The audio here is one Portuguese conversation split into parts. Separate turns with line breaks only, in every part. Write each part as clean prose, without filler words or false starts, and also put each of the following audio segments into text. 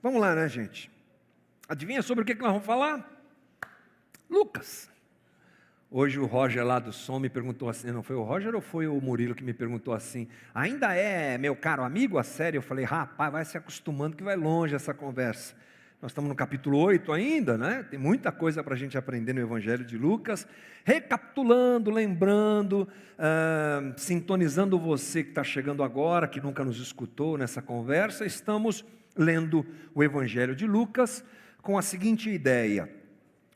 Vamos lá, né, gente? Adivinha sobre o que nós vamos falar? Lucas. Hoje o Roger lá do som me perguntou assim, não foi o Roger ou foi o Murilo que me perguntou assim, ainda é meu caro amigo a sério? Eu falei, rapaz, vai se acostumando que vai longe essa conversa. Nós estamos no capítulo 8 ainda, né? Tem muita coisa para a gente aprender no Evangelho de Lucas. Recapitulando, lembrando, sintonizando você que está chegando agora, que nunca nos escutou nessa conversa, estamos lendo o Evangelho de Lucas com a seguinte ideia: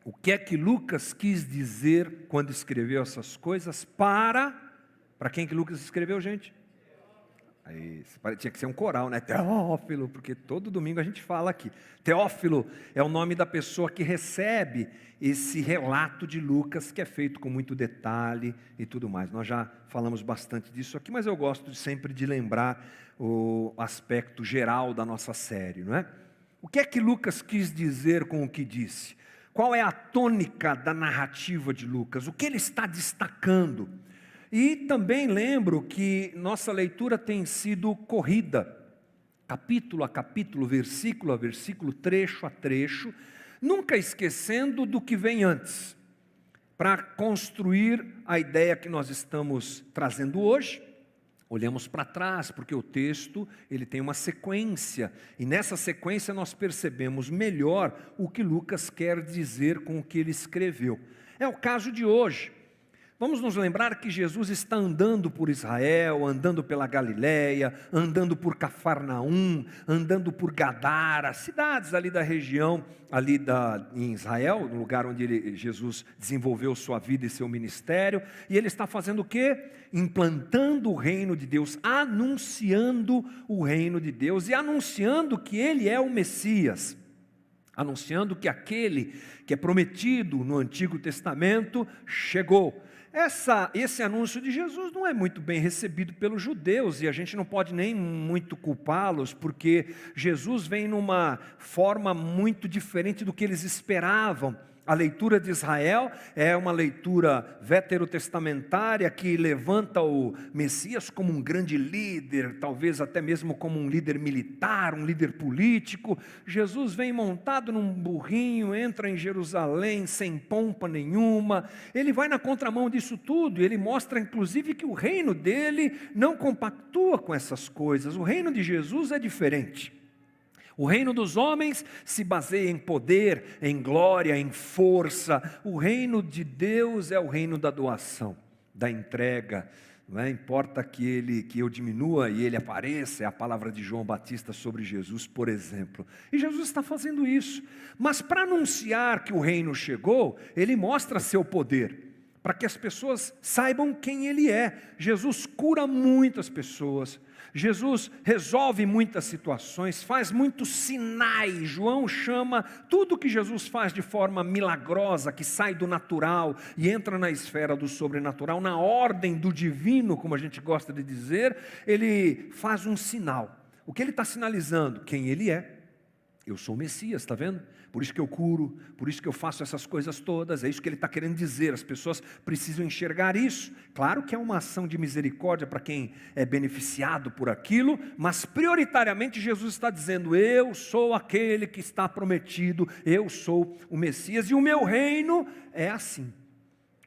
o que é que Lucas quis dizer quando escreveu essas coisas para quem que Lucas escreveu, gente? Aí, tinha que ser um coral, né? Teófilo, porque todo domingo a gente fala aqui. Teófilo é o nome da pessoa que recebe esse relato de Lucas, que é feito com muito detalhe e tudo mais. Nós já falamos bastante disso aqui, mas eu gosto sempre de lembrar o aspecto geral da nossa série, não é? O que é que Lucas quis dizer com o que disse? Qual é a tônica da narrativa de Lucas? O que ele está destacando? E também lembro que nossa leitura tem sido corrida, capítulo a capítulo, versículo a versículo, trecho a trecho, nunca esquecendo do que vem antes, para construir a ideia que nós estamos trazendo hoje. Olhamos para trás, porque o texto ele tem uma sequência, e nessa sequência nós percebemos melhor o que Lucas quer dizer com o que ele escreveu. É o caso de hoje. Vamos nos lembrar que Jesus está andando por Israel, andando pela Galileia, andando por Cafarnaum, andando por Gadara, cidades ali da região, em Israel, no lugar onde Jesus desenvolveu sua vida e seu ministério. E ele está fazendo o quê? Implantando o reino de Deus, anunciando o reino de Deus e anunciando que ele é o Messias. Anunciando que aquele que é prometido no Antigo Testamento chegou. Esse anúncio de Jesus não é muito bem recebido pelos judeus, e a gente não pode nem muito culpá-los, porque Jesus vem numa forma muito diferente do que eles esperavam. A leitura de Israel é uma leitura veterotestamentária que levanta o Messias como um grande líder, talvez até mesmo como um líder militar, um líder político. Jesus vem montado num burrinho, entra em Jerusalém sem pompa nenhuma. Ele vai na contramão disso tudo, e ele mostra inclusive que o reino dele não compactua com essas coisas. O reino de Jesus é diferente. O reino dos homens se baseia em poder, em glória, em força. O reino de Deus é o reino da doação, da entrega. Não importa que eu diminua e ele apareça, é a palavra de João Batista sobre Jesus, por exemplo. E Jesus está fazendo isso. Mas para anunciar que o reino chegou, ele mostra seu poder, para que as pessoas saibam quem ele é. Jesus cura muitas pessoas. Jesus resolve muitas situações, faz muitos sinais. João chama tudo que Jesus faz de forma milagrosa, que sai do natural e entra na esfera do sobrenatural, na ordem do divino, como a gente gosta de dizer. Ele faz um sinal. O que ele está sinalizando? Quem ele é. Eu sou o Messias, está vendo? Por isso que eu curo, por isso que eu faço essas coisas todas. É isso que ele está querendo dizer. As pessoas precisam enxergar isso. Claro que é uma ação de misericórdia para quem é beneficiado por aquilo, mas prioritariamente Jesus está dizendo: eu sou aquele que está prometido, eu sou o Messias, e o meu reino é assim.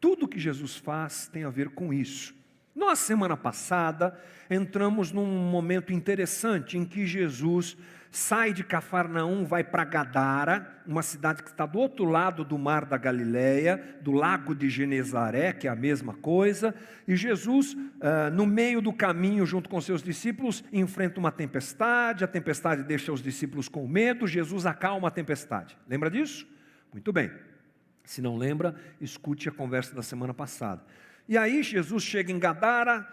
Tudo que Jesus faz tem a ver com isso. Nós, semana passada, entramos num momento interessante em que Jesus sai de Cafarnaum, vai para Gadara, uma cidade que está do outro lado do mar da Galileia, do lago de Genezaré, que é a mesma coisa, e Jesus, no meio do caminho, junto com seus discípulos, enfrenta uma tempestade, a tempestade deixa os discípulos com medo, Jesus acalma a tempestade. Lembra disso? Muito bem. Se não lembra, escute a conversa da semana passada. E aí Jesus chega em Gadara,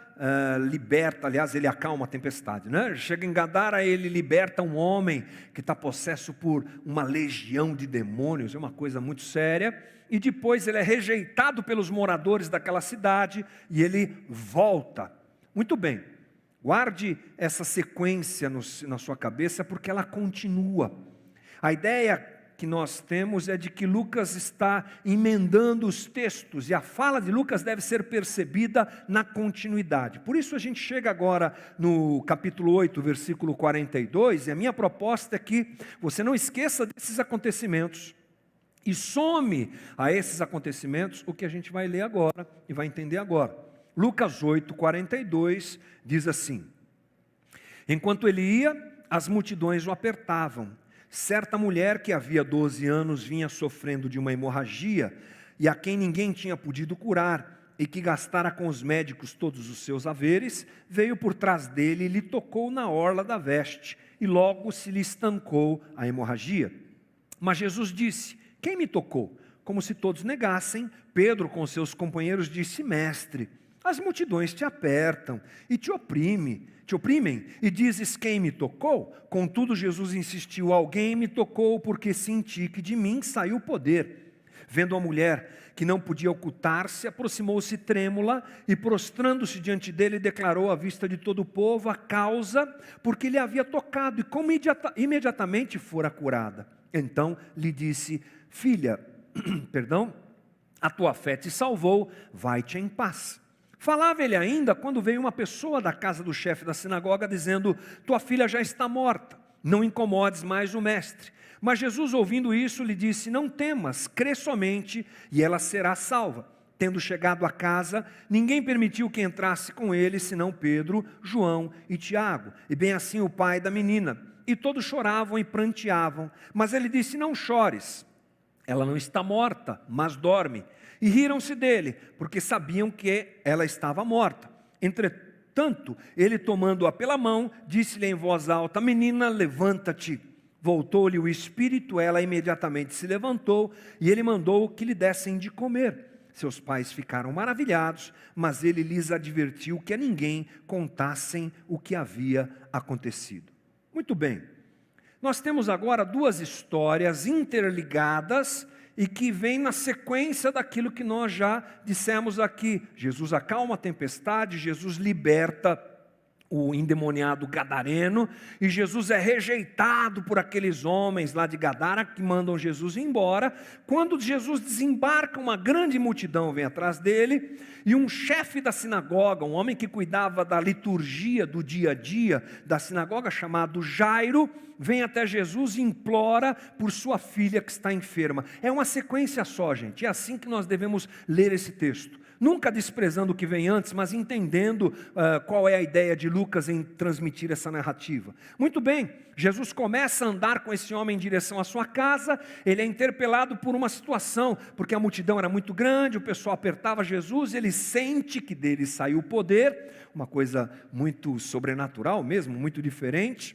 ele acalma a tempestade, né? Chega em Gadara, ele liberta um homem que está possesso por uma legião de demônios, é uma coisa muito séria, e depois ele é rejeitado pelos moradores daquela cidade, e ele volta. Muito bem, guarde essa sequência na sua cabeça, porque ela continua. A ideia que nós temos é de que Lucas está emendando os textos, e a fala de Lucas deve ser percebida na continuidade. Por isso a gente chega agora no capítulo 8, versículo 42, e a minha proposta é que você não esqueça desses acontecimentos, e some a esses acontecimentos o que a gente vai ler agora e vai entender agora. Lucas 8, 42 diz assim: enquanto ele ia, as multidões o apertavam. Certa mulher que havia 12 anos vinha sofrendo de uma hemorragia, e a quem ninguém tinha podido curar, e que gastara com os médicos todos os seus haveres, veio por trás dele e lhe tocou na orla da veste, e logo se lhe estancou a hemorragia. Mas Jesus disse: quem me tocou? Como se todos negassem, Pedro com seus companheiros disse: mestre, as multidões te apertam e te oprimem, e dizes: quem me tocou? Contudo Jesus insistiu: alguém me tocou, porque senti que de mim saiu o poder. Vendo a mulher que não podia ocultar-se, aproximou-se trêmula e, prostrando-se diante dele, declarou à vista de todo o povo a causa porque lhe havia tocado, e como imediatamente fora curada. Então lhe disse: filha, a tua fé te salvou, vai-te em paz. Falava ele ainda quando veio uma pessoa da casa do chefe da sinagoga dizendo: tua filha já está morta, não incomodes mais o mestre. Mas Jesus, ouvindo isso, lhe disse: não temas, crê somente e ela será salva. Tendo chegado a casa, ninguém permitiu que entrasse com ele, senão Pedro, João e Tiago, e bem assim o pai da menina. E todos choravam e pranteavam, mas ele disse: não chores, ela não está morta, mas dorme. E riram-se dele, porque sabiam que ela estava morta. Entretanto, ele tomando-a pela mão, disse-lhe em voz alta: menina, levanta-te. Voltou-lhe o espírito, ela imediatamente se levantou, e ele mandou que lhe dessem de comer. Seus pais ficaram maravilhados, mas ele lhes advertiu que a ninguém contassem o que havia acontecido. Muito bem, nós temos agora duas histórias interligadas e que vêm na sequência daquilo que nós já dissemos aqui. Jesus acalma a tempestade, Jesus liberta o endemoniado gadareno, e Jesus é rejeitado por aqueles homens lá de Gadara que mandam Jesus embora. Quando Jesus desembarca, uma grande multidão vem atrás dele, e um chefe da sinagoga, um homem que cuidava da liturgia do dia a dia da sinagoga, chamado Jairo, vem até Jesus e implora por sua filha que está enferma. É uma sequência só, gente, é assim que nós devemos ler esse texto. Nunca desprezando o que vem antes, mas entendendo qual é a ideia de Lucas em transmitir essa narrativa. Muito bem, Jesus começa a andar com esse homem em direção à sua casa. Ele é interpelado por uma situação, porque a multidão era muito grande, o pessoal apertava Jesus, ele sente que dele saiu o poder, uma coisa muito sobrenatural mesmo, muito diferente,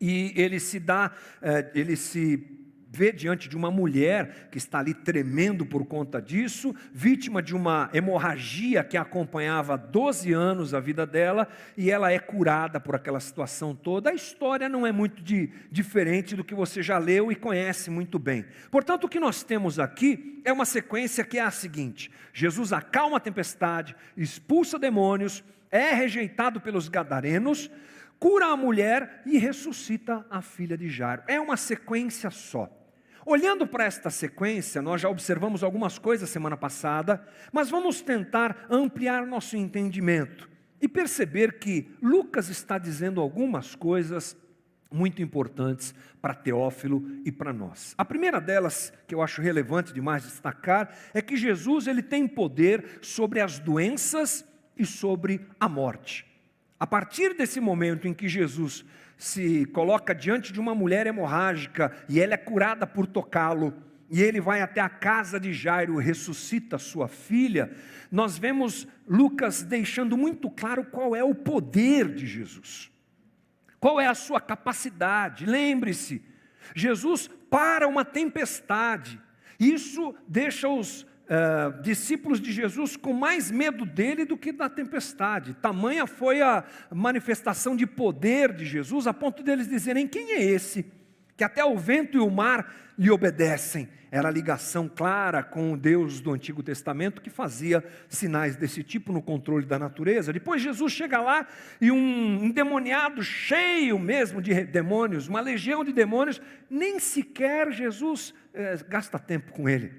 e ele se vê diante de uma mulher que está ali tremendo por conta disso, vítima de uma hemorragia que acompanhava há 12 anos a vida dela, e ela é curada por aquela situação toda. A história não é muito diferente do que você já leu e conhece muito bem. Portanto, o que nós temos aqui é uma sequência que é a seguinte: Jesus acalma a tempestade, expulsa demônios, é rejeitado pelos gadarenos, cura a mulher e ressuscita a filha de Jairo. É uma sequência só. Olhando para esta sequência, nós já observamos algumas coisas semana passada, mas vamos tentar ampliar nosso entendimento e perceber que Lucas está dizendo algumas coisas muito importantes para Teófilo e para nós. A primeira delas, que eu acho relevante demais destacar, é que Jesus ele tem poder sobre as doenças e sobre a morte. A partir desse momento em que Jesus se coloca diante de uma mulher hemorrágica e ela é curada por tocá-lo, e ele vai até a casa de Jairo e ressuscita sua filha, nós vemos Lucas deixando muito claro qual é o poder de Jesus, qual é a sua capacidade. Lembre-se, Jesus para uma tempestade, isso deixa os discípulos de Jesus com mais medo dele do que da tempestade. Tamanha foi a manifestação de poder de Jesus, a ponto deles dizerem: quem é esse que até o vento e o mar lhe obedecem. Era a ligação clara com o Deus do Antigo Testamento que fazia sinais desse tipo no controle da natureza. Depois Jesus chega lá e um endemoniado cheio mesmo de demônios, uma legião de demônios, nem sequer Jesus gasta tempo com ele.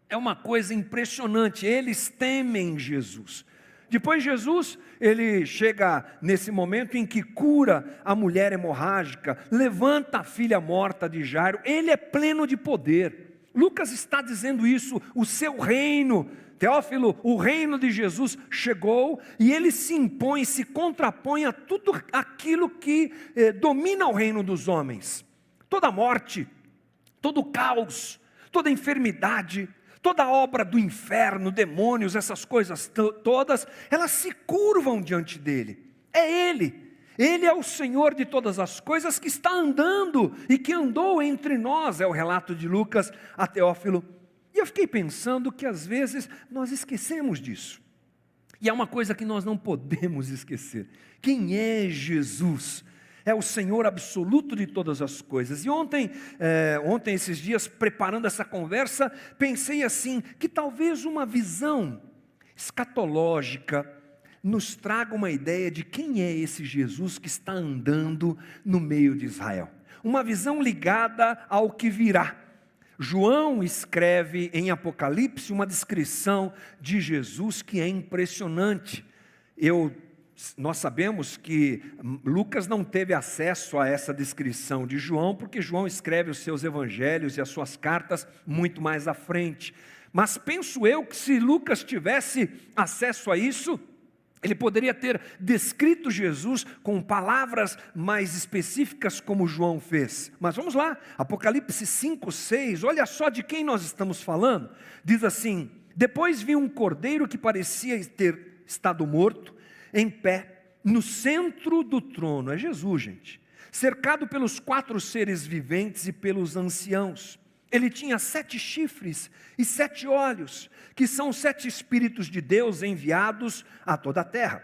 É uma coisa impressionante, eles temem Jesus. Depois Jesus, ele chega nesse momento em que cura a mulher hemorrágica, levanta a filha morta de Jairo, ele é pleno de poder. Lucas está dizendo isso, o seu reino, Teófilo, o reino de Jesus chegou e ele se impõe, se contrapõe a tudo aquilo que domina o reino dos homens. Toda morte, todo caos, toda enfermidade, toda obra do inferno, demônios, essas coisas todas, elas se curvam diante dele. É ele. Ele é o Senhor de todas as coisas que está andando e que andou entre nós, é o relato de Lucas a Teófilo. E eu fiquei pensando que às vezes nós esquecemos disso. E é uma coisa que nós não podemos esquecer. Quem é Jesus? É o Senhor absoluto de todas as coisas. E ontem esses dias, preparando essa conversa, pensei assim, que talvez uma visão escatológica nos traga uma ideia de quem é esse Jesus que está andando no meio de Israel. Uma visão ligada ao que virá. João escreve em Apocalipse uma descrição de Jesus que é impressionante. Nós sabemos que Lucas não teve acesso a essa descrição de João, porque João escreve os seus evangelhos e as suas cartas muito mais à frente. Mas penso eu que se Lucas tivesse acesso a isso, ele poderia ter descrito Jesus com palavras mais específicas como João fez. Mas vamos lá, Apocalipse 5, 6, olha só de quem nós estamos falando. Diz assim: depois vi um cordeiro que parecia ter estado morto, em pé, no centro do trono, é Jesus, gente, cercado pelos 4 seres viventes e pelos anciãos. Ele tinha 7 chifres e 7 olhos, que são 7 Espíritos de Deus enviados a toda a terra.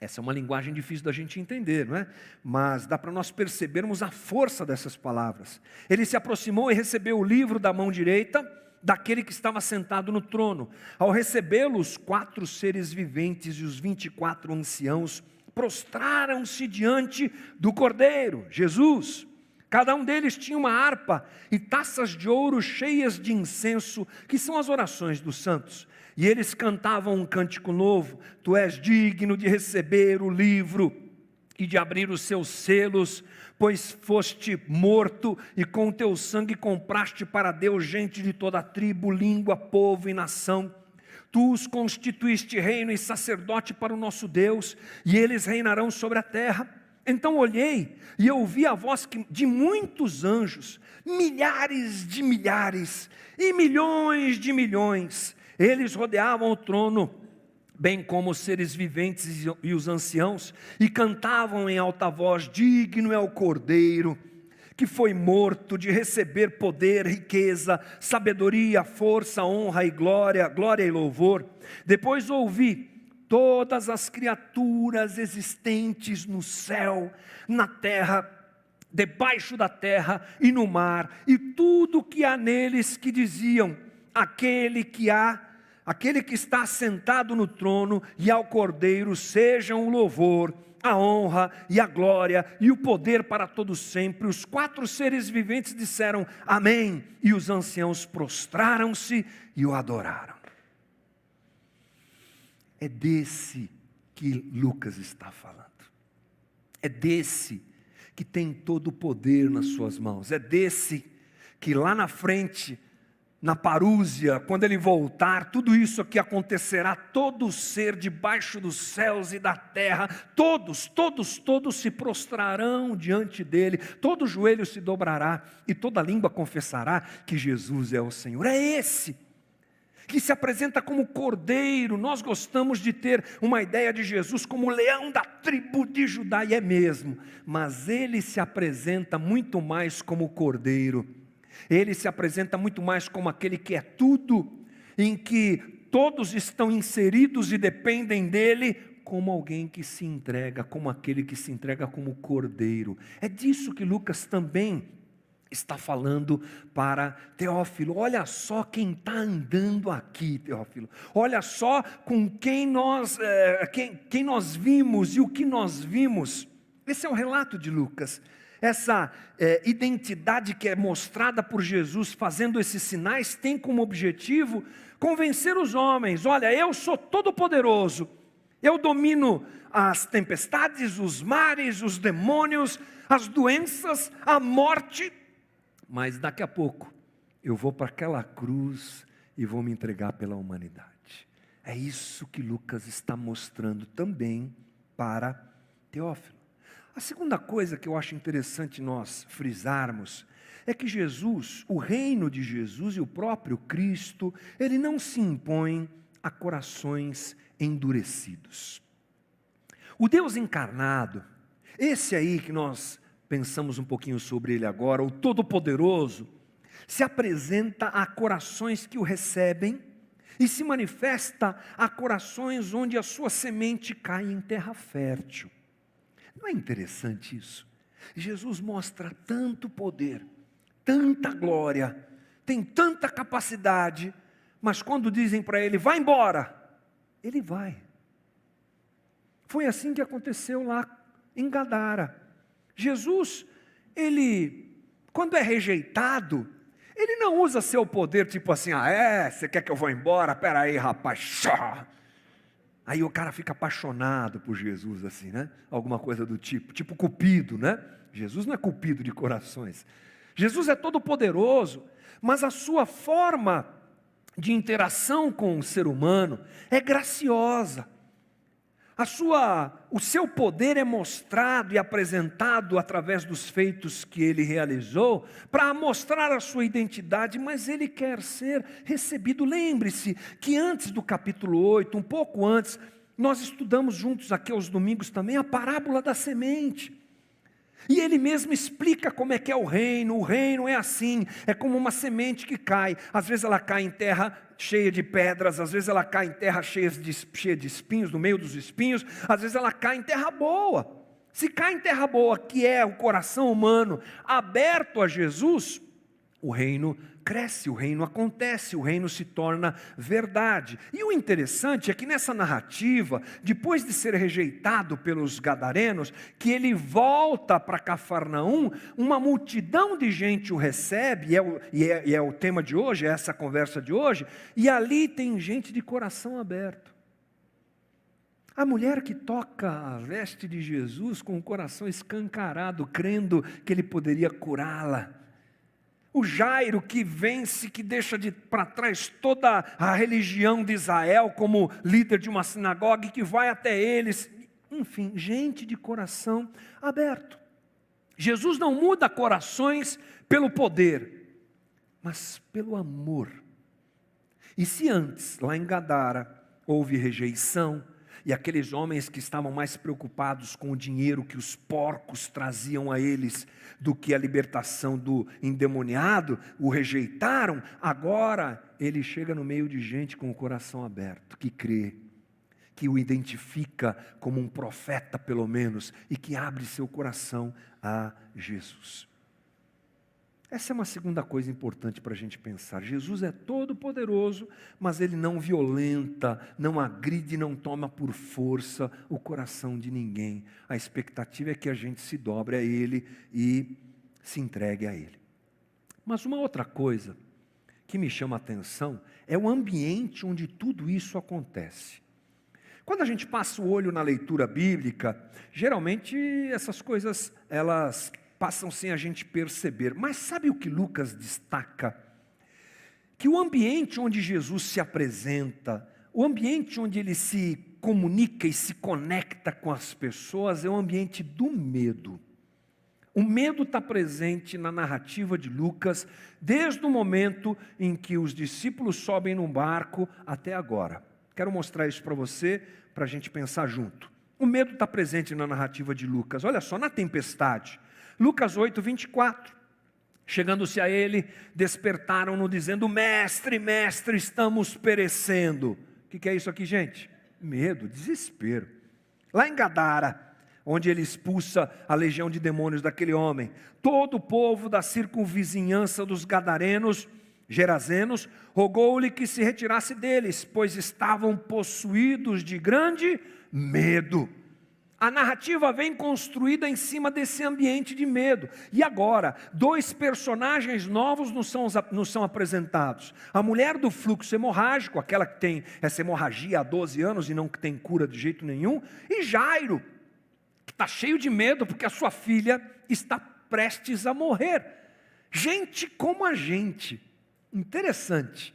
Essa é uma linguagem difícil da gente entender, não é? Mas dá para nós percebermos a força dessas palavras. Ele se aproximou e recebeu o livro da mão direita daquele que estava sentado no trono. Ao recebê-lo, os 4 seres viventes e os 24 anciãos prostraram-se diante do Cordeiro, Jesus. Cada um deles tinha uma harpa e taças de ouro cheias de incenso, que são as orações dos santos. E eles cantavam um cântico novo: tu és digno de receber o livro e de abrir os seus selos, pois foste morto e com o teu sangue compraste para Deus gente de toda a tribo, língua, povo e nação. Tu os constituíste reino e sacerdote para o nosso Deus, e eles reinarão sobre a terra. Então olhei e ouvi a voz de muitos anjos, milhares de milhares e milhões de milhões. Eles rodeavam o trono, bem como os seres viventes e os anciãos, e cantavam em alta voz: digno é o Cordeiro, que foi morto, de receber poder, riqueza, sabedoria, força, honra e glória, glória e louvor. Depois ouvi todas as criaturas existentes no céu, na terra, debaixo da terra e no mar, e tudo que há neles, que diziam: aquele que está sentado no trono e ao Cordeiro sejam o louvor, a honra e a glória e o poder para todos sempre. Os 4 seres viventes disseram amém, e os anciãos prostraram-se e o adoraram. É desse que Lucas está falando. É desse que tem todo o poder nas suas mãos. É desse que lá na frente, na parúzia, quando ele voltar, tudo isso aqui acontecerá. Todo ser debaixo dos céus e da terra, todos se prostrarão diante dele, todo joelho se dobrará e toda língua confessará que Jesus é o Senhor. É esse que se apresenta como Cordeiro. Nós gostamos de ter uma ideia de Jesus como o leão da tribo de Judá, e é mesmo, mas ele se apresenta muito mais como Cordeiro. Ele se apresenta muito mais como aquele que é tudo, em que todos estão inseridos e dependem dele, como alguém que se entrega, como aquele que se entrega como Cordeiro. É disso que Lucas também está falando para Teófilo. Olha só quem está andando aqui, Teófilo. Olha só com quem nós vimos e o que nós vimos. Esse é o relato de Lucas. Essa identidade que é mostrada por Jesus fazendo esses sinais tem como objetivo convencer os homens. Olha, eu sou todo poderoso. Eu domino as tempestades, os mares, os demônios, as doenças, a morte. Mas daqui a pouco eu vou para aquela cruz e vou me entregar pela humanidade. É isso que Lucas está mostrando também para Teófilo. A segunda coisa que eu acho interessante nós frisarmos é que Jesus, o reino de Jesus e o próprio Cristo, ele não se impõe a corações endurecidos. O Deus encarnado, esse aí que nós pensamos um pouquinho sobre ele agora, o Todo-Poderoso, se apresenta a corações que o recebem e se manifesta a corações onde a sua semente cai em terra fértil. Não é interessante isso? Jesus mostra tanto poder, tanta glória, tem tanta capacidade, mas quando dizem para ele, vai embora, ele vai. Foi assim que aconteceu lá em Gadara. Jesus, quando é rejeitado, ele não usa seu poder tipo assim, você quer que eu vou embora? Espera aí, rapaz. Aí o cara fica apaixonado por Jesus assim, né? Alguma coisa do tipo Cupido, né? Jesus não é Cupido de corações. Jesus é todo poderoso, mas a sua forma de interação com o ser humano é graciosa. O seu poder é mostrado e apresentado através dos feitos que ele realizou para mostrar a sua identidade, mas ele quer ser recebido. Lembre-se que antes do capítulo 8, um pouco antes, nós estudamos juntos aqui aos domingos também a parábola da semente. E ele mesmo explica como é que é o reino é assim, é como uma semente que cai, às vezes ela cai em terra cheia de pedras, às vezes ela cai em terra cheia de espinhos, no meio dos espinhos, às vezes ela cai em terra boa. Se cai em terra boa, que é o coração humano aberto a Jesus, o reino cresce, o reino acontece, o reino se torna verdade. E o interessante é que nessa narrativa, depois de ser rejeitado pelos gadarenos, que ele volta para Cafarnaum, uma multidão de gente o recebe, e é o tema de hoje, é essa conversa de hoje, e ali tem gente de coração aberto. A mulher que toca a veste de Jesus com o coração escancarado, crendo que ele poderia curá-la. O Jairo que vence, que deixa para trás toda a religião de Israel como líder de uma sinagoga e que vai até eles. Enfim, gente de coração aberto. Jesus não muda corações pelo poder, mas pelo amor. E se antes, lá em Gadara, houve rejeição, e aqueles homens que estavam mais preocupados com o dinheiro que os porcos traziam a eles do que a libertação do endemoniado, o rejeitaram, agora ele chega no meio de gente com o coração aberto, que crê, que o identifica como um profeta pelo menos, e que abre seu coração a Jesus. Essa é uma segunda coisa importante para a gente pensar. Jesus é todo poderoso, mas ele não violenta, não agride, não toma por força o coração de ninguém. A expectativa é que a gente se dobre a ele e se entregue a ele. Mas uma outra coisa que me chama a atenção é o ambiente onde tudo isso acontece. Quando a gente passa o olho na leitura bíblica, geralmente essas coisas elas passam sem a gente perceber. Mas sabe o que Lucas destaca? Que o ambiente onde Jesus se apresenta, o ambiente onde ele se comunica e se conecta com as pessoas é o ambiente do medo. O medo está presente na narrativa de Lucas, desde o momento em que os discípulos sobem num barco até agora. Quero mostrar isso para você, para a gente pensar junto. O medo está presente na narrativa de Lucas. Olha só, na tempestade. Lucas 8, 24, chegando-se a ele, despertaram-no dizendo, mestre, mestre, estamos perecendo. O que é isso aqui, gente? Medo, desespero. Lá em Gadara, onde ele expulsa a legião de demônios daquele homem. Todo o povo da circunvizinhança dos Gadarenos, Gerazenos, rogou-lhe que se retirasse deles, pois estavam possuídos de grande medo. A narrativa vem construída em cima desse ambiente de medo. E agora, dois personagens novos nos são apresentados. A mulher do fluxo hemorrágico, aquela que tem essa hemorragia há 12 anos e não tem cura de jeito nenhum. E Jairo, que está cheio de medo porque a sua filha está prestes a morrer. Gente como a gente, interessante,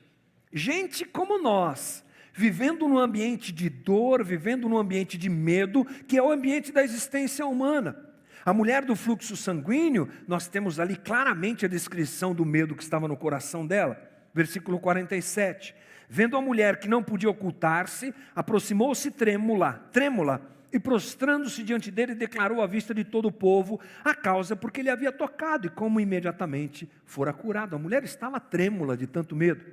gente como nós, vivendo num ambiente de dor, vivendo num ambiente de medo, que é o ambiente da existência humana. A mulher do fluxo sanguíneo, nós temos ali claramente a descrição do medo que estava no coração dela. Versículo 47. Vendo a mulher que não podia ocultar-se, aproximou-se trêmula, e prostrando-se diante dele, declarou à vista de todo o povo a causa porque ele havia tocado e como imediatamente fora curado. A mulher estava trêmula de tanto medo.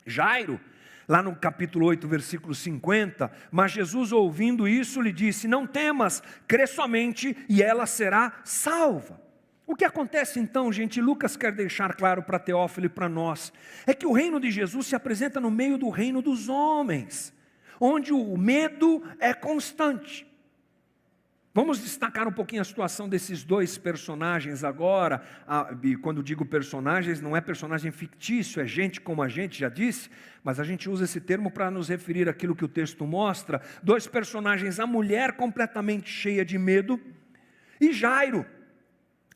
Jairo, lá no capítulo 8, versículo 50, mas Jesus, ouvindo isso, lhe disse: não temas, crê somente e ela será salva. O que acontece então, gente, Lucas quer deixar claro para Teófilo e para nós, é que o reino de Jesus se apresenta no meio do reino dos homens, onde o medo é constante. Vamos destacar um pouquinho a situação desses dois personagens agora. E quando digo personagens, não é personagem fictício, é gente como a gente já disse, mas a gente usa esse termo para nos referir àquilo que o texto mostra. Dois personagens, a mulher completamente cheia de medo e Jairo,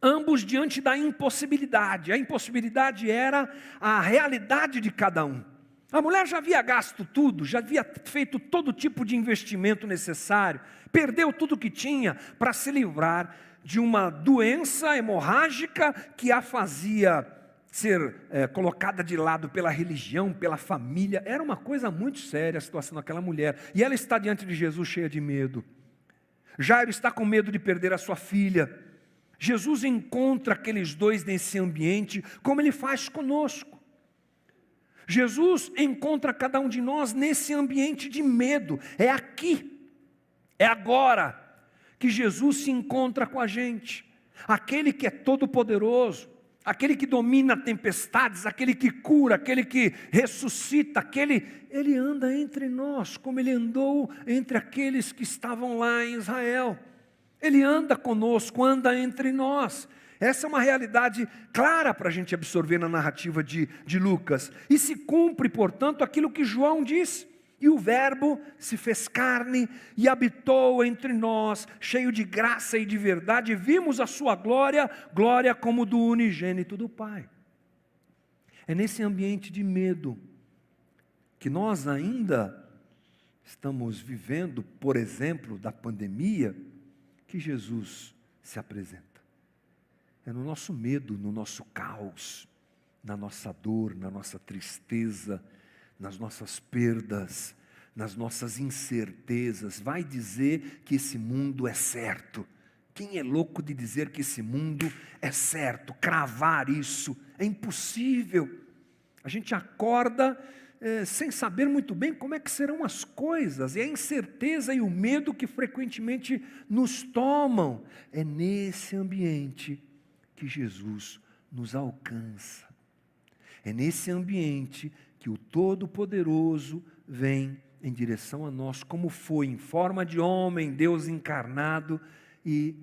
ambos diante da impossibilidade. A impossibilidade era a realidade de cada um. A mulher já havia gasto tudo, já havia feito todo tipo de investimento necessário, perdeu tudo que tinha para se livrar de uma doença hemorrágica que a fazia ser colocada de lado pela religião, pela família. Era uma coisa muito séria a situação daquela mulher. E ela está diante de Jesus cheia de medo. Jairo está com medo de perder a sua filha. Jesus encontra aqueles dois nesse ambiente, como ele faz conosco. Jesus encontra cada um de nós nesse ambiente de medo. É aqui, é agora que Jesus se encontra com a gente. Aquele que é todo poderoso, aquele que domina tempestades, aquele que cura, aquele que ressuscita, ele anda entre nós, como ele andou entre aqueles que estavam lá em Israel. Ele anda conosco, anda entre nós. Essa é uma realidade clara para a gente absorver na narrativa de Lucas. E se cumpre, portanto, aquilo que João diz. E o verbo se fez carne e habitou entre nós, cheio de graça e de verdade. E vimos a sua glória, glória como do unigênito do Pai. É nesse ambiente de medo que nós ainda estamos vivendo, por exemplo, da pandemia, que Jesus se apresenta. É no nosso medo, no nosso caos, na nossa dor, na nossa tristeza, nas nossas perdas, nas nossas incertezas. Vai dizer que esse mundo é certo. Quem é louco de dizer que esse mundo é certo? Cravar isso é impossível. A gente acorda sem saber muito bem como é que serão as coisas. E a incerteza e o medo que frequentemente nos tomam. É nesse ambiente que Jesus nos alcança. É nesse ambiente que o Todo-Poderoso vem em direção a nós, como foi, em forma de homem, Deus encarnado, e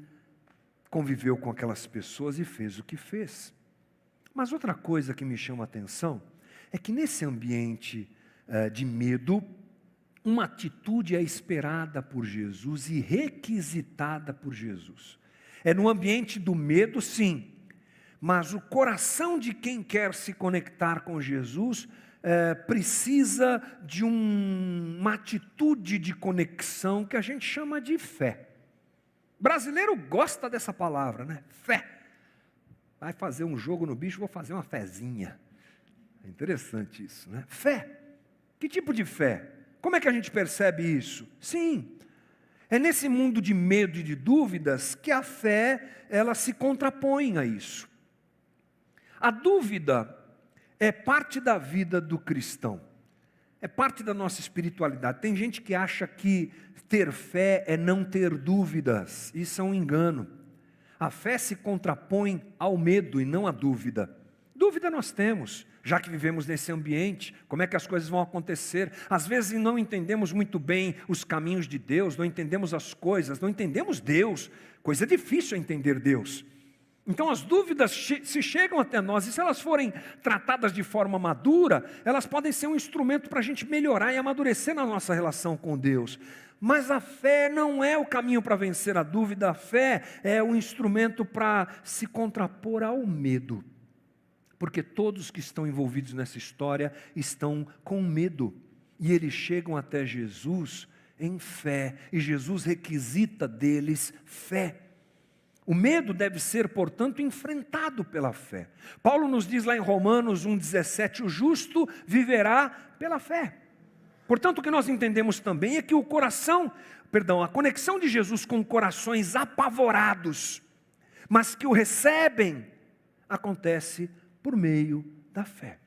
conviveu com aquelas pessoas e fez o que fez. Mas outra coisa que me chama a atenção é que nesse ambiente de medo, uma atitude é esperada por Jesus e requisitada por Jesus. É no ambiente do medo, sim, mas o coração de quem quer se conectar com Jesus precisa de uma atitude de conexão que a gente chama de fé. O brasileiro gosta dessa palavra, né? Fé. Vai fazer um jogo no bicho, vou fazer uma fezinha. É interessante isso, né? Fé. Que tipo de fé? Como é que a gente percebe isso? Sim, é nesse mundo de medo e de dúvidas que a fé, ela se contrapõe a isso. A dúvida é parte da vida do cristão. É parte da nossa espiritualidade. Tem gente que acha que ter fé é não ter dúvidas. Isso é um engano. A fé se contrapõe ao medo e não à dúvida. Dúvida nós temos, já que vivemos nesse ambiente, como é que as coisas vão acontecer. Às vezes não entendemos muito bem os caminhos de Deus, não entendemos as coisas, não entendemos Deus. Coisa difícil é entender Deus. Então as dúvidas se chegam até nós, e se elas forem tratadas de forma madura, elas podem ser um instrumento para a gente melhorar e amadurecer na nossa relação com Deus. Mas a fé não é o caminho para vencer a dúvida, a fé é um instrumento para se contrapor ao medo. Porque todos que estão envolvidos nessa história estão com medo, e eles chegam até Jesus em fé, e Jesus requisita deles fé. O medo deve ser, portanto, enfrentado pela fé. Paulo nos diz lá em Romanos 1,17, o justo viverá pela fé. Portanto, o que nós entendemos também é que a conexão de Jesus com corações apavorados, mas que o recebem, acontece por meio da fé.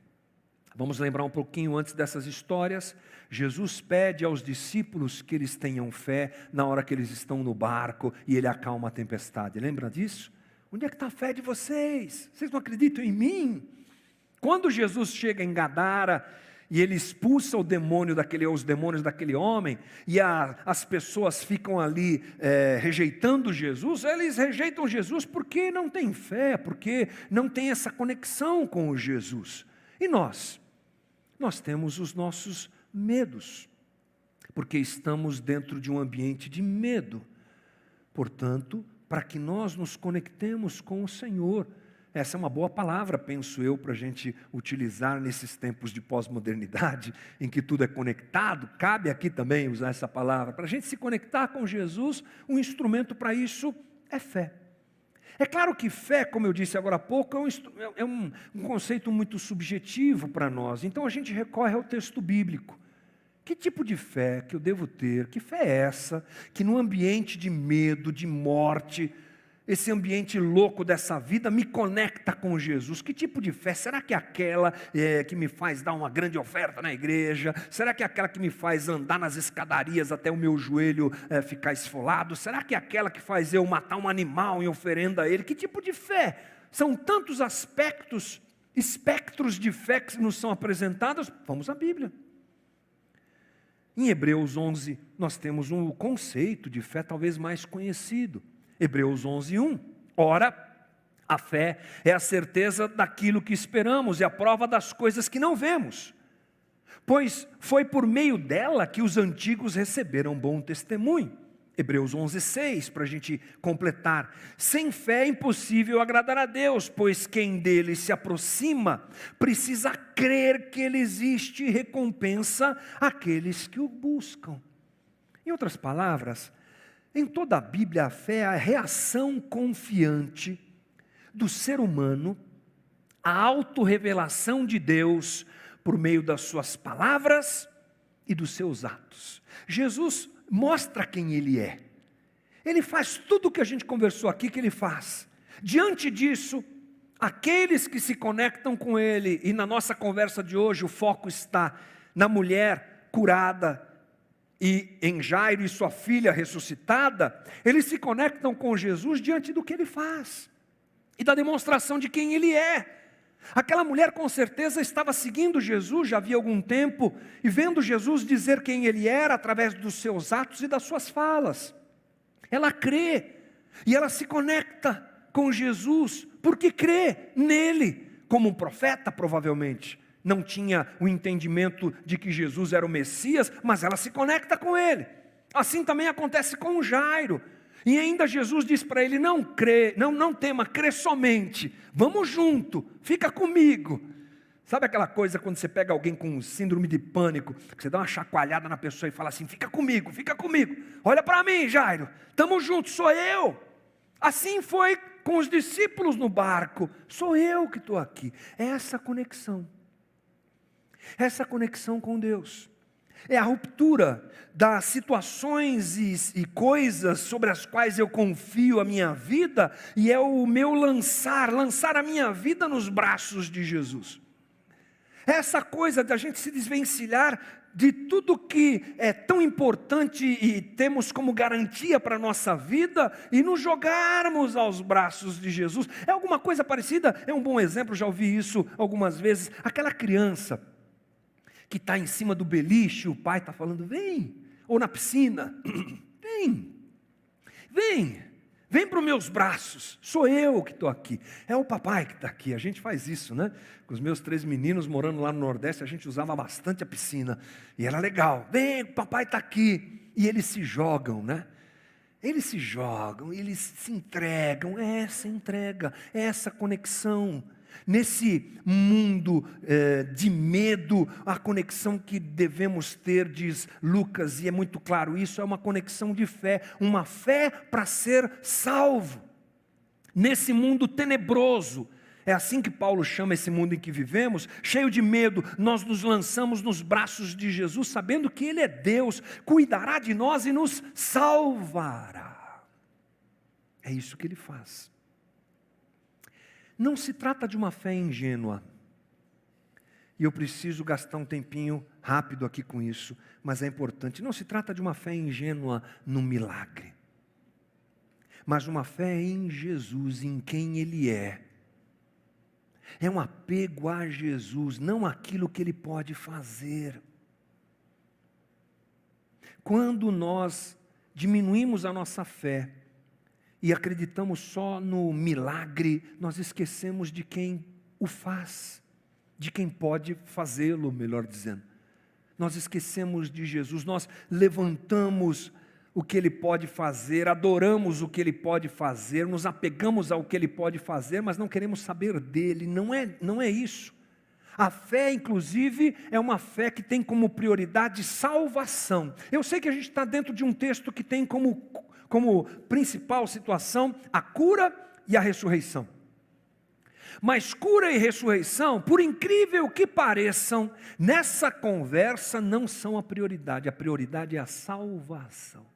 Vamos lembrar um pouquinho antes dessas histórias. Jesus pede aos discípulos que eles tenham fé na hora que eles estão no barco e ele acalma a tempestade. Lembra disso? Onde é que está a fé de vocês? Vocês não acreditam em mim? Quando Jesus chega em Gadara e ele expulsa os demônios daquele homem, e as pessoas ficam ali rejeitando Jesus, eles rejeitam Jesus porque não têm fé, porque não têm essa conexão com o Jesus. E nós? Nós temos os nossos medos, porque estamos dentro de um ambiente de medo. Portanto, para que nós nos conectemos com o Senhor, essa é uma boa palavra, penso eu, para a gente utilizar nesses tempos de pós-modernidade, em que tudo é conectado, cabe aqui também usar essa palavra. Para a gente se conectar com Jesus, um instrumento para isso é fé. É claro que fé, como eu disse agora há pouco, é um conceito muito subjetivo para nós. Então a gente recorre ao texto bíblico. Que tipo de fé que eu devo ter? Que fé é essa? Que no ambiente de medo, de morte, esse ambiente louco dessa vida me conecta com Jesus. Que tipo de fé? Será que é aquela que me faz dar uma grande oferta na igreja? Será que é aquela que me faz andar nas escadarias até o meu joelho ficar esfolado? Será que é aquela que faz eu matar um animal em oferenda a ele? Que tipo de fé? São tantos espectros de fé que nos são apresentados. Vamos à Bíblia. Em Hebreus 11, nós temos um conceito de fé talvez mais conhecido. Hebreus 11:1. Ora, a fé é a certeza daquilo que esperamos e a prova das coisas que não vemos. Pois foi por meio dela que os antigos receberam bom testemunho. Hebreus 11:6, para a gente completar. Sem fé é impossível agradar a Deus, pois quem dele se aproxima precisa crer que ele existe e recompensa aqueles que o buscam. Em outras palavras, em toda a Bíblia, a fé é a reação confiante do ser humano à autorrevelação de Deus por meio das suas palavras e dos seus atos. Jesus mostra quem Ele é. Ele faz tudo o que a gente conversou aqui que Ele faz. Diante disso, aqueles que se conectam com Ele, e na nossa conversa de hoje o foco está na mulher curada, e em Jairo e sua filha ressuscitada, eles se conectam com Jesus diante do que Ele faz, e da demonstração de quem Ele é. Aquela mulher com certeza estava seguindo Jesus já havia algum tempo, e vendo Jesus dizer quem Ele era através dos seus atos e das suas falas. Ela crê, e ela se conecta com Jesus, porque crê nele, como um profeta provavelmente. Não tinha o entendimento de que Jesus era o Messias, mas ela se conecta com ele. Assim também acontece com Jairo. E ainda Jesus diz para ele, não tema, crê somente. Vamos junto, fica comigo. Sabe aquela coisa quando você pega alguém com síndrome de pânico, que você dá uma chacoalhada na pessoa e fala assim, fica comigo. Olha para mim, Jairo, estamos juntos, sou eu. Assim foi com os discípulos no barco, sou eu que estou aqui. É essa conexão com Deus. É a ruptura das situações e coisas sobre as quais eu confio a minha vida, e é o meu lançar a minha vida nos braços de Jesus. Essa coisa da gente se desvencilhar de tudo que é tão importante e temos como garantia para a nossa vida e nos jogarmos aos braços de Jesus. É alguma coisa parecida? É um bom exemplo, já ouvi isso algumas vezes. Aquela criança que está em cima do beliche, o pai está falando, vem, ou na piscina, vem para os meus braços, sou eu que estou aqui, é o papai que está aqui. A gente faz isso, né? Com os meus 3 meninos morando lá no Nordeste, a gente usava bastante a piscina, e era legal, vem, o papai está aqui, e eles se jogam, né? Eles se jogam, eles se entregam, essa entrega, essa conexão. Nesse mundo de medo, a conexão que devemos ter, diz Lucas, e é muito claro isso, é uma conexão de fé, uma fé para ser salvo. Nesse mundo tenebroso, é assim que Paulo chama esse mundo em que vivemos, cheio de medo, nós nos lançamos nos braços de Jesus, sabendo que Ele é Deus, cuidará de nós e nos salvará. É isso que Ele faz. Não se trata de uma fé ingênua, e eu preciso gastar um tempinho rápido aqui com isso, mas é importante. Não se trata de uma fé ingênua no milagre, mas uma fé em Jesus, em quem Ele é. É um apego a Jesus, não aquilo que Ele pode fazer. Quando nós diminuímos a nossa fé, e acreditamos só no milagre, nós esquecemos de quem o faz, de quem pode fazê-lo, melhor dizendo. Nós esquecemos de Jesus, nós levantamos o que Ele pode fazer, adoramos o que Ele pode fazer, nos apegamos ao que Ele pode fazer, mas não queremos saber dEle, não é isso. A fé, inclusive, é uma fé que tem como prioridade salvação. Eu sei que a gente está dentro de um texto que tem como principal situação a cura e a ressurreição. Mas cura e ressurreição, por incrível que pareçam, nessa conversa não são a prioridade é a salvação.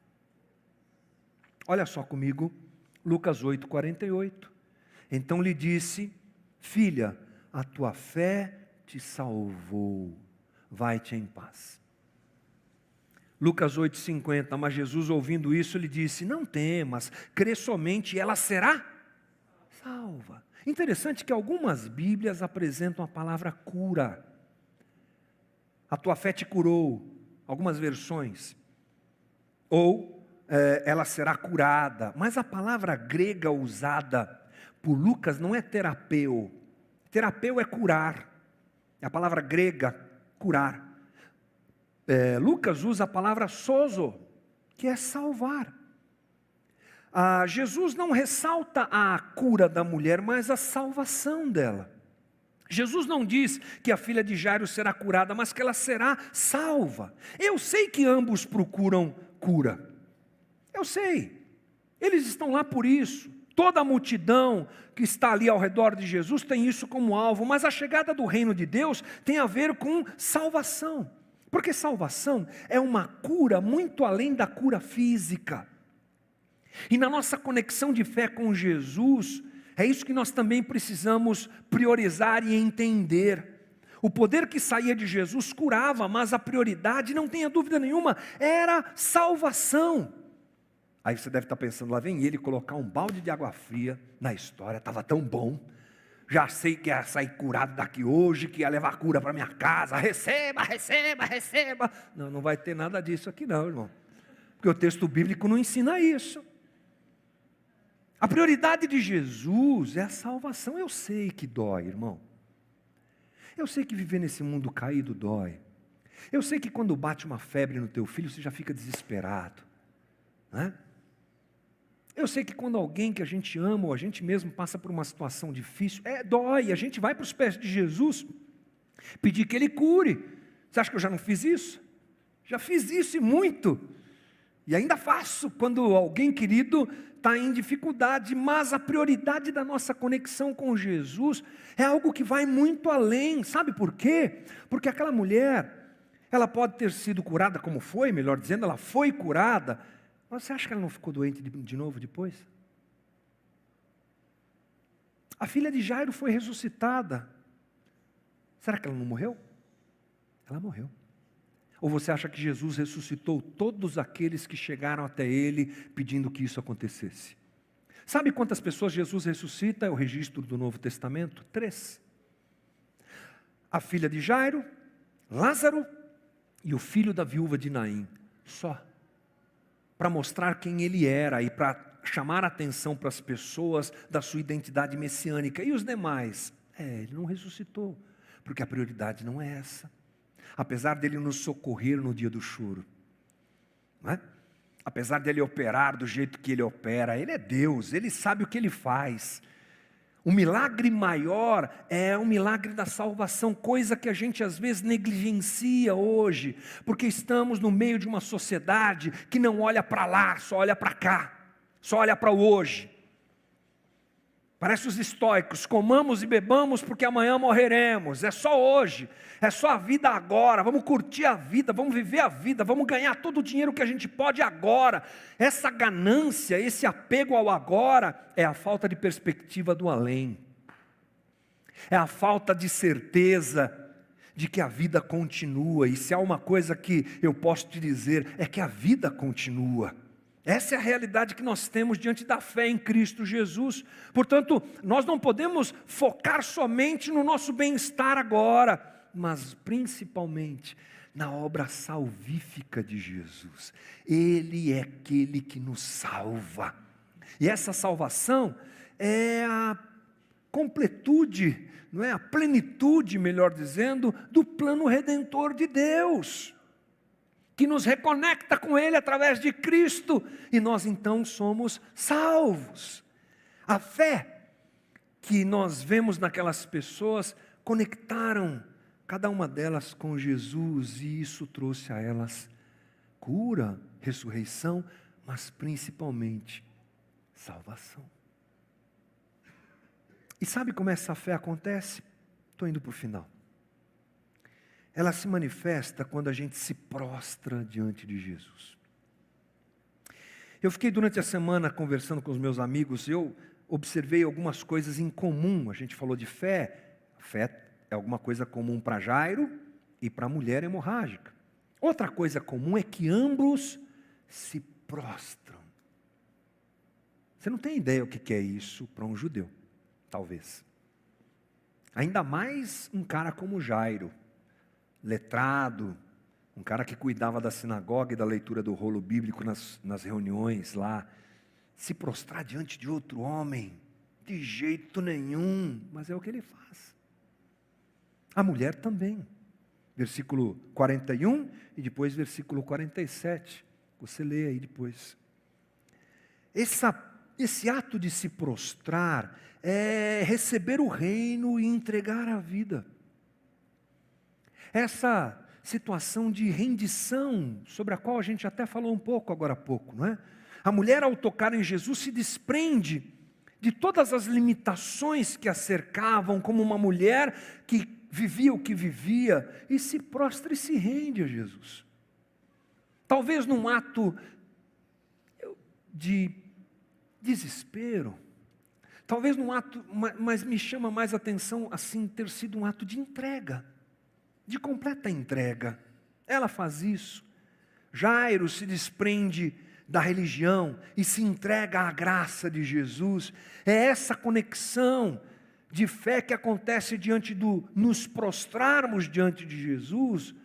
Olha só comigo, Lucas 8:48. Então lhe disse, filha, a tua fé te salvou, vai-te em paz. Lucas 8:50, mas Jesus ouvindo isso, lhe disse, não temas, crê somente e ela será salva. Interessante que algumas Bíblias apresentam a palavra cura. A tua fé te curou, algumas versões. Ou ela será curada. Mas a palavra grega usada por Lucas não é terapeu. Terapeu é curar. É a palavra grega, curar. Lucas usa a palavra sozo, que é salvar. Jesus não ressalta a cura da mulher, mas a salvação dela. Jesus não diz que a filha de Jairo será curada, mas que ela será salva. Eu sei que ambos procuram cura. Eu sei. Eles estão lá por isso. Toda a multidão que está ali ao redor de Jesus tem isso como alvo, mas a chegada do reino de Deus tem a ver com salvação. Porque salvação é uma cura muito além da cura física. E na nossa conexão de fé com Jesus, é isso que nós também precisamos priorizar e entender. O poder que saía de Jesus curava, mas a prioridade, não tenha dúvida nenhuma, era salvação. Aí você deve estar pensando, lá vem ele colocar um balde de água fria na história, estava tão bom. Já sei que ia sair curado daqui hoje, que ia levar cura para minha casa, receba, receba, receba. Não vai ter nada disso aqui não, irmão. Porque o texto bíblico não ensina isso. A prioridade de Jesus é a salvação. Eu sei que dói, irmão. Eu sei que viver nesse mundo caído dói. Eu sei que quando bate uma febre no teu filho, você já fica desesperado, né? Eu sei que quando alguém que a gente ama, ou a gente mesmo passa por uma situação difícil, dói, a gente vai para os pés de Jesus, pedir que Ele cure. Você acha que eu já não fiz isso? Já fiz isso e muito, e ainda faço, quando alguém querido está em dificuldade, mas a prioridade da nossa conexão com Jesus é algo que vai muito além, sabe por quê? Porque aquela mulher, ela pode ter sido curada como foi, melhor dizendo, ela foi curada, mas você acha que ela não ficou doente de novo depois? A filha de Jairo foi ressuscitada. Será que ela não morreu? Ela morreu. Ou você acha que Jesus ressuscitou todos aqueles que chegaram até Ele pedindo que isso acontecesse? Sabe quantas pessoas Jesus ressuscita? É o registro do Novo Testamento? 3. A filha de Jairo, Lázaro e o filho da viúva de Naim. Só. Para mostrar quem Ele era e para chamar a atenção para as pessoas da sua identidade messiânica. E os demais? Ele não ressuscitou, porque a prioridade não é essa. Apesar dele nos socorrer no dia do choro, não é? Apesar dele operar do jeito que ele opera, ele é Deus, ele sabe o que ele faz. O milagre maior é o milagre da salvação, coisa que a gente às vezes negligencia hoje, porque estamos no meio de uma sociedade que não olha para lá, só olha para cá, só olha para o hoje. Parece os estoicos, comamos e bebamos porque amanhã morreremos, é só hoje, é só a vida agora, vamos curtir a vida, vamos viver a vida, vamos ganhar todo o dinheiro que a gente pode agora. Essa ganância, esse apego ao agora, é a falta de perspectiva do além, é a falta de certeza de que a vida continua, e se há uma coisa que eu posso te dizer, é que a vida continua. Essa é a realidade que nós temos diante da fé em Cristo Jesus. Portanto, nós não podemos focar somente no nosso bem-estar agora, mas principalmente na obra salvífica de Jesus. Ele é aquele que nos salva. E essa salvação é a completude, não é? A plenitude, melhor dizendo, do plano redentor de Deus, que nos reconecta com Ele através de Cristo, e nós então somos salvos. A fé que nós vemos naquelas pessoas conectaram cada uma delas com Jesus, e isso trouxe a elas cura, ressurreição, mas principalmente salvação. E sabe como essa fé acontece? Estou indo para o final. Ela se manifesta quando a gente se prostra diante de Jesus. Eu fiquei durante a semana conversando com os meus amigos, eu observei algumas coisas em comum. A gente falou de fé. Fé é alguma coisa comum para Jairo e para a mulher hemorrágica. Outra coisa comum é que ambos se prostram. Você não tem ideia o que é isso para um judeu, talvez. Ainda mais um cara como Jairo, letrado, um cara que cuidava da sinagoga e da leitura do rolo bíblico nas reuniões lá, se prostrar diante de outro homem, de jeito nenhum, mas é o que ele faz. A mulher também, versículo 41 e depois versículo 47, você lê aí depois. Esse ato de se prostrar é receber o reino e entregar a vida. Essa situação de rendição, sobre a qual a gente até falou um pouco agora há pouco, não é? A mulher, ao tocar em Jesus, se desprende de todas as limitações que a cercavam, como uma mulher que vivia o que vivia, e se prostra e se rende a Jesus. Talvez num ato de desespero, talvez num ato, mas me chama mais atenção assim, ter sido um ato de entrega, de completa entrega. Ela faz isso. Jairo se desprende da religião e se entrega à graça de Jesus. É essa conexão de fé que acontece diante do nos prostrarmos diante de Jesus,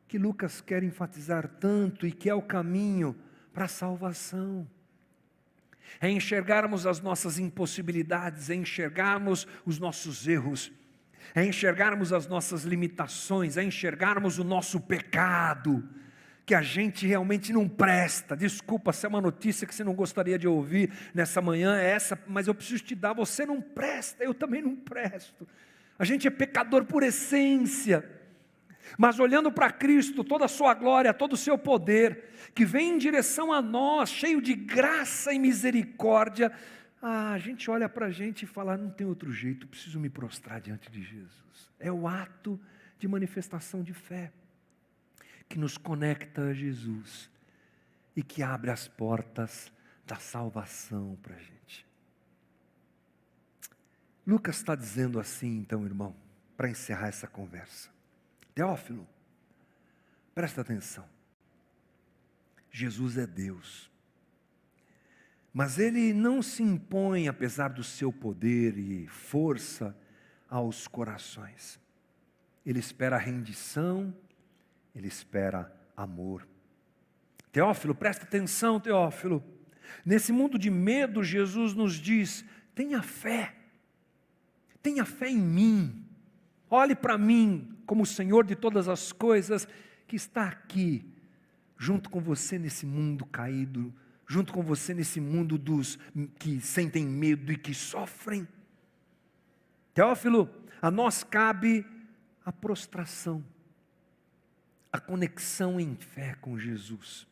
que Lucas quer enfatizar tanto e que é o caminho para a salvação. É enxergarmos as nossas impossibilidades, é enxergarmos os nossos erros, é enxergarmos as nossas limitações, é enxergarmos o nosso pecado, que a gente realmente não presta. Desculpa se é uma notícia que você não gostaria de ouvir nessa manhã, é essa, mas eu preciso te dar, você não presta, eu também não presto. A gente é pecador por essência, mas olhando para Cristo, toda a sua glória, todo o seu poder, que vem em direção a nós, cheio de graça e misericórdia, a gente olha para a gente e fala, não tem outro jeito, preciso me prostrar diante de Jesus. É o ato de manifestação de fé, que nos conecta a Jesus e que abre as portas da salvação para a gente. Lucas está dizendo assim, então, irmão, para encerrar essa conversa. Teófilo, presta atenção. Jesus é Deus. Mas Ele não se impõe, apesar do seu poder e força, aos corações. Ele espera rendição, Ele espera amor. Teófilo, presta atenção, Teófilo. Nesse mundo de medo, Jesus nos diz: tenha fé em mim. Olhe para mim como o Senhor de todas as coisas, que está aqui, junto com você nesse mundo caído, junto com você nesse mundo dos que sentem medo e que sofrem. Teófilo, a nós cabe a prostração, a conexão em fé com Jesus,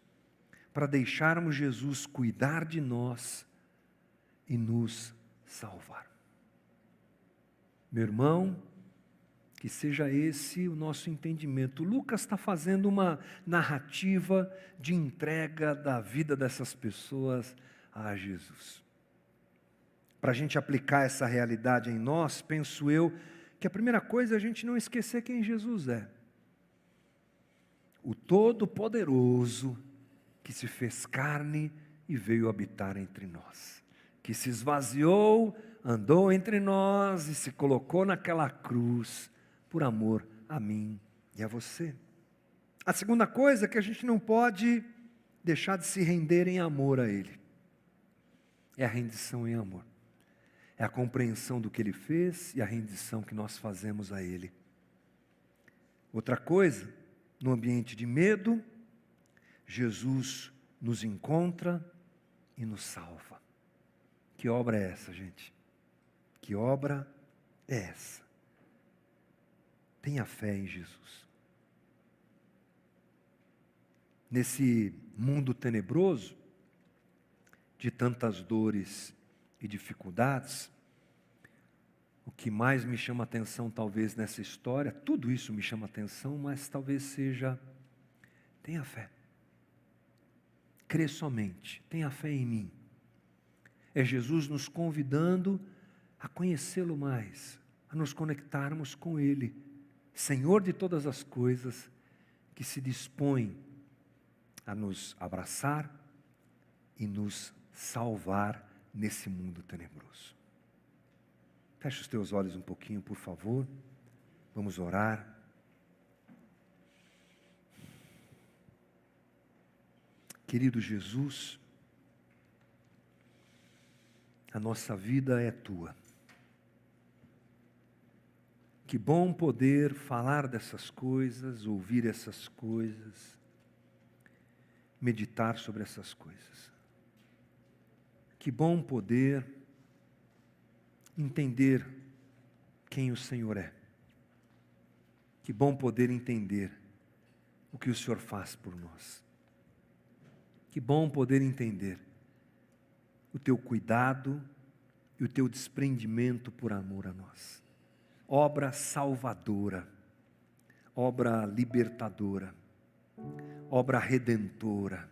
para deixarmos Jesus cuidar de nós e nos salvar. Meu irmão, que seja esse o nosso entendimento. Lucas está fazendo uma narrativa de entrega da vida dessas pessoas a Jesus. Para a gente aplicar essa realidade em nós, penso eu, que a primeira coisa é a gente não esquecer quem Jesus é. O Todo-Poderoso que se fez carne e veio habitar entre nós. Que se esvaziou, andou entre nós e se colocou naquela cruz por amor a mim e a você. A segunda coisa é que a gente não pode deixar de se render em amor a Ele. É a rendição em amor. É a compreensão do que Ele fez e a rendição que nós fazemos a Ele. Outra coisa, no ambiente de medo, Jesus nos encontra e nos salva. Que obra é essa, gente? Que obra é essa? Tenha fé em Jesus. Nesse mundo tenebroso, de tantas dores e dificuldades, o que mais me chama atenção talvez nessa história, tudo isso me chama atenção, mas talvez seja, tenha fé. Crê somente, tenha fé em mim. É Jesus nos convidando a conhecê-lo mais, a nos conectarmos com Ele, Senhor de todas as coisas, que se dispõe a nos abraçar e nos salvar nesse mundo tenebroso. Feche os teus olhos um pouquinho, por favor. Vamos orar. Querido Jesus, a nossa vida é Tua. Que bom poder falar dessas coisas, ouvir essas coisas, meditar sobre essas coisas. Que bom poder entender quem o Senhor é. Que bom poder entender o que o Senhor faz por nós. Que bom poder entender o Teu cuidado e o Teu desprendimento por amor a nós. Obra salvadora, obra libertadora, obra redentora.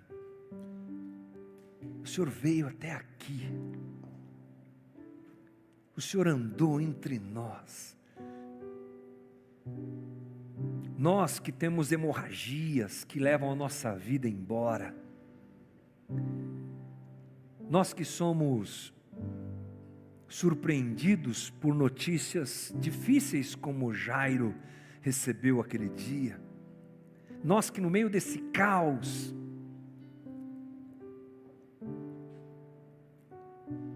O Senhor veio até aqui. O Senhor andou entre nós. Nós que temos hemorragias que levam a nossa vida embora. Nós que somos surpreendidos por notícias difíceis como Jairo recebeu aquele dia. Nós que no meio desse caos,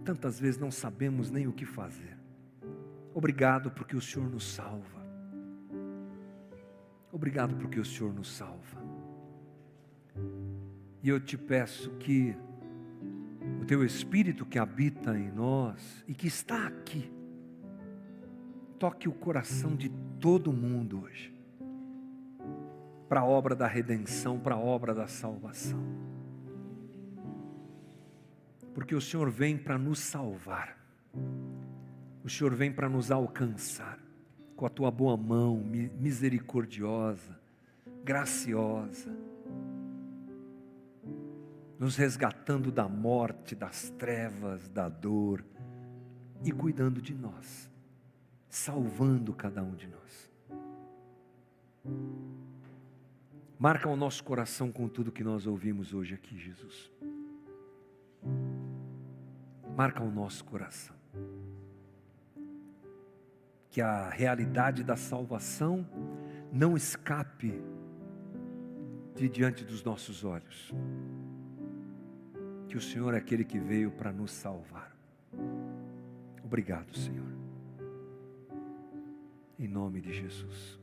tantas vezes não sabemos nem o que fazer. Obrigado porque o Senhor nos salva. Obrigado porque o Senhor nos salva. E eu te peço que o Teu Espírito que habita em nós e que está aqui, toque o coração de todo mundo hoje, para a obra da redenção, para a obra da salvação. Porque o Senhor vem para nos salvar, o Senhor vem para nos alcançar, com a Tua boa mão misericordiosa, graciosa, nos resgatando da morte, das trevas, da dor e cuidando de nós. salvando cada um de nós. Marca o nosso coração com tudo que nós ouvimos hoje aqui, Jesus. Marca o nosso coração. Que a realidade da salvação não escape de diante dos nossos olhos. Que o Senhor é aquele que veio para nos salvar. Obrigado, Senhor. Em nome de Jesus.